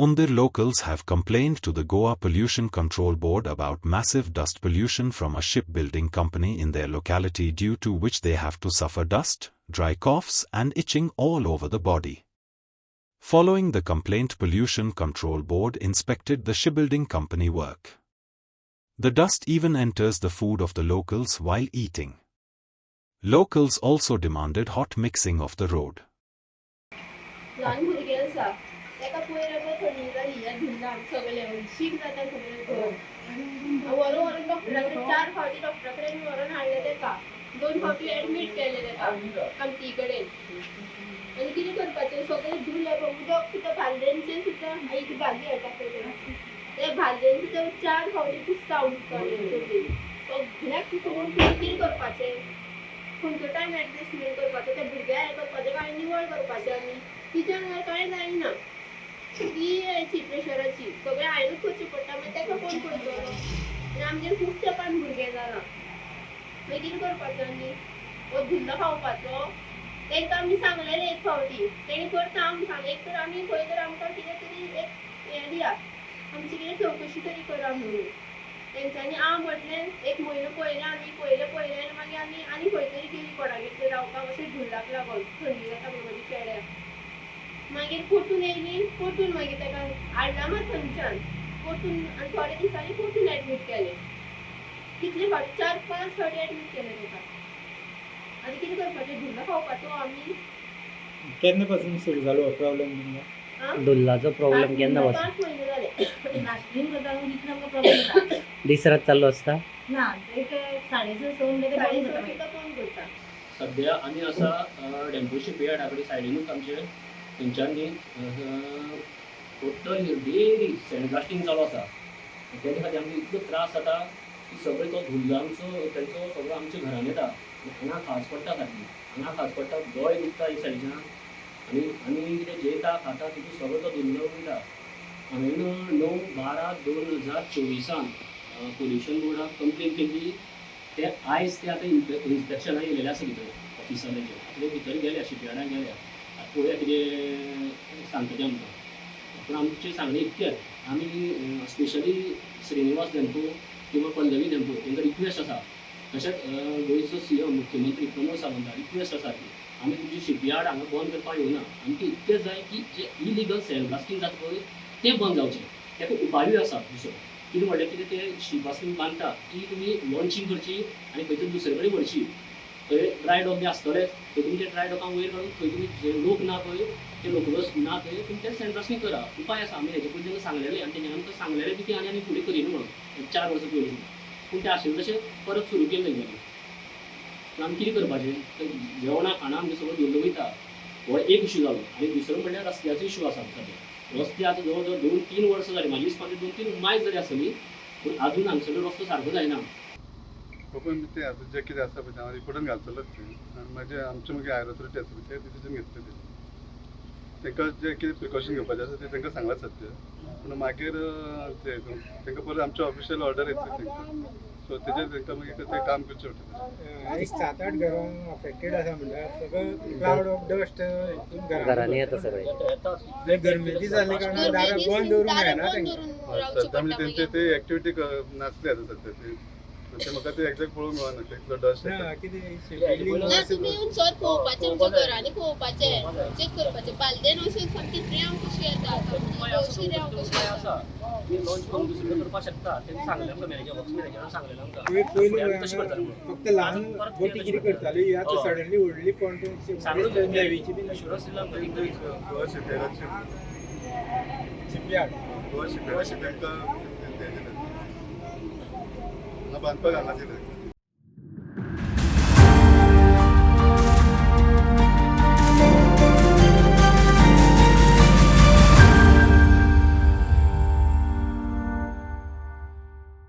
Undir locals have complained to the Goa Pollution Control Board about massive dust pollution from a shipbuilding company in their locality, due to which they have to suffer dust, dry coughs and itching all over the body. Following the complaint, Pollution Control Board inspected the shipbuilding company work. The dust even enters the food of the locals while eating. Locals also demanded hot mixing of the road. तेका पयर आतां थंडी जाली आनी भिंडार सगळें शीक जाता सगळें व्हरून डॉक्टरा कडेन 4 फावटी डॉक्टरा कडेन व्हरून हाडलें तेका 2 फावटी एडमीट केलें तेका कामती कडेन आनी कितें करपाचें सगळें धुलें उदक सुद्दां भालदेनचें सुद्दां एक भाजी हाडटा पळय ते भालदेन सुद्दां 4 फावटी पुसता उदकान सगळ्याक पुसून कितें करपाचें खंयचो टायम एडजस्टमेंट करपाचो त्या भुरग्याक हें करपाचें काय निवळ करपाचें आमी किचन कांय जायना ती यायची प्रेशराची सगळें हांवेंच करचें पडटा मागीर तेका कोण करतलो आनी आमचेर खूब तेंपान भुरगें जालां मागीर कितें करपाचें आमी हो धुल्लो खावपाचो तेंकां आमी सांगलेलें एक फावटी तेणी करता आमकां सांग एक तर आमी खंय तर आमकां कितें तरी एक हें दिया आमची कितें चवकशी तरी करा म्हणून तेंच्यांनी म्हटलें एक म्हयनो पयलें आमी पयलें आनी मागीर आमी आनी खंय तरी गेलीं कोणागेर तरी रावपाक अशें धुल्लाक लागून थंडी जाता म्हणून म्हाजी चेड्याक मागीर परतून येयली परतून मागीर तेका हाडला मात थंयच्यान परतून आनी थोडे दिसांनी परतून एडमीट केलें कितले फावटी 4-5 फावटी एडमीट केलें तेका आनी कितें करपाचें धुल्लो खावपाचो आमी केन्ना पासून सुरू जालो हो प्रॉब्लेम तुमकां धुल्लाचो प्रॉब्लेम केन्ना पासून 5 म्हयने जाले नाशनीन करता तितलो आमकां प्रॉब्लेम जाता दीस रात चालू आसता ना एक 6:30 फोन करता सध्या आमी आसा डेम्पो शिपयार्डा कडेन सायडीनूच आमचे थंयच्यानी टोटल डेली सँडब्लास्टींग चालू आसा तेच्या खातीर आमकां इतलो त्रास जाता की सगळें तो धुल्लो आमचो तेंचो सगळो आमच्या घरान येता हांगा खास पडटा सारकी हांगा खास पडटा दोळे दुखता एक सायडीच्यान आनी आमी कितें जेयता खाता तितून सगळो तो धुल्लो वयता हांवें 9/12/2024 पोल्युशन बोर्डाक कंप्लेन केल्ली ते आयज ते आतां इन्स्पेक्शनाक येयलेले आसा भितर ऑफिसरांचे आपले भितर गेल्या शिपयार्डान गेल्या पळोवया कितें सांगता तें आमकां पूण आमचें सांगणें इतकेंच आमी स्पेशली श्रीनिवास डेम्पो किंवा पल्लवी डेम्पो तांकां रिक्वेस्ट आसा तशेंच गोंयचो सीएम मुख्यमंत्री प्रमोद सावंताक रिक्वेस्ट आसा की आमी तुमची शिपयार्ड हांगा बंद करपाक येवना आमकां इतकेंच जाय की जे इलिगल सँडब्लास्टींग जाता पळय तें बंद जावचें ताका उपायूय आसा दुसरो कितें म्हणल्यार कितें ते शिपासून बांदता की तुमी लॉन्चिंग करची आनी खंय तरी दुसरे कडेन व्हरची थंय ड्राय डॉक बी आसतलेच थंय तुमी ते ड्राय डॉकांक वयर काडून थंय तुमी जे लोक ना पळय ते लोकलस ना थंय तुमी ते सँडब्लास्टींग करा उपाय आसा आमी हेजे पयलीं तांकां सांगलेलें आनी तेणी आमकां सांगलेलें बी की आनी फुडें करिना म्हणून 4 वर्सां पयलीं पूण तें आशिल्लें तशें परत सुरू केलें तेंच्यांनी पूण आमी कितें करपाचें जेवणा खाणा आमचें सगळें धुल्लो वयता हो एक इशू जालो आनी दुसरो म्हणल्यार रस्त्याचो इशू आसा सद्या रस्ते आतां जवळ जवळ 2-3 वर्सां जालीं म्हाजी दिसपाक 2-3 मायज जाली आसतली पूण आजून हांगसरलो रस्तो सारको जायना पण ते आता जे कितें आसा पळय हांव रिपोर्टान घालतलोच आनी मागीर आमचे मागीर हायर ऑथॉरिटी आसा पळय ते डिसिजन घेतले तांकां जे कितें प्रिकॉशन घेवपाचें आसा ते तांकां सांगलां सद्या पूण मागीर तांकां परत आमचे ऑफिशियल ऑर्डर येतली तांकां सो तेजेर तांकां मागीर तें काम करचें पडटलें एक 7-8 घरां अफेक्टेड आसा म्हणल्यार सगळं क्लाउड ऑफ डस्ट हितून घरांनी येता सगळे जे गरमेची जाल्ले कारणान दारां बंद दवरूंक मेळना तांकां सद्या म्हणजे तेंचे ते एक्टिविटी नासली आतां सद्या ते म्हाका ते एक्झॅक्ट पळोवंक मेळना कितलो डस्ट ना कितें ना तुमी येवन सर पळोवपाचें आमच्या घरांनी पळोवपाचें चॅक करपाचें बालदेन अशें सामकी रेंव कशी येता अशी रेंव कशी आसा मी लॉन्च करून दुसरे करपाक शकता तेणी सांगलें आमकां मॅनेजर वर्क्स मॅनेजरान सांगलेलें आमकां पयलीं फक्त ल्हान गोटी कितें करताली आतां सडनली व्हडली पॉयंट सांगलें नेवीची बी इन्शुरन्स दिला आमकां गोवा शिपयार्डाची शिपयार्ड गोवा शिपयार्ड तांकां हांगा बांदपाक हांगा दिलें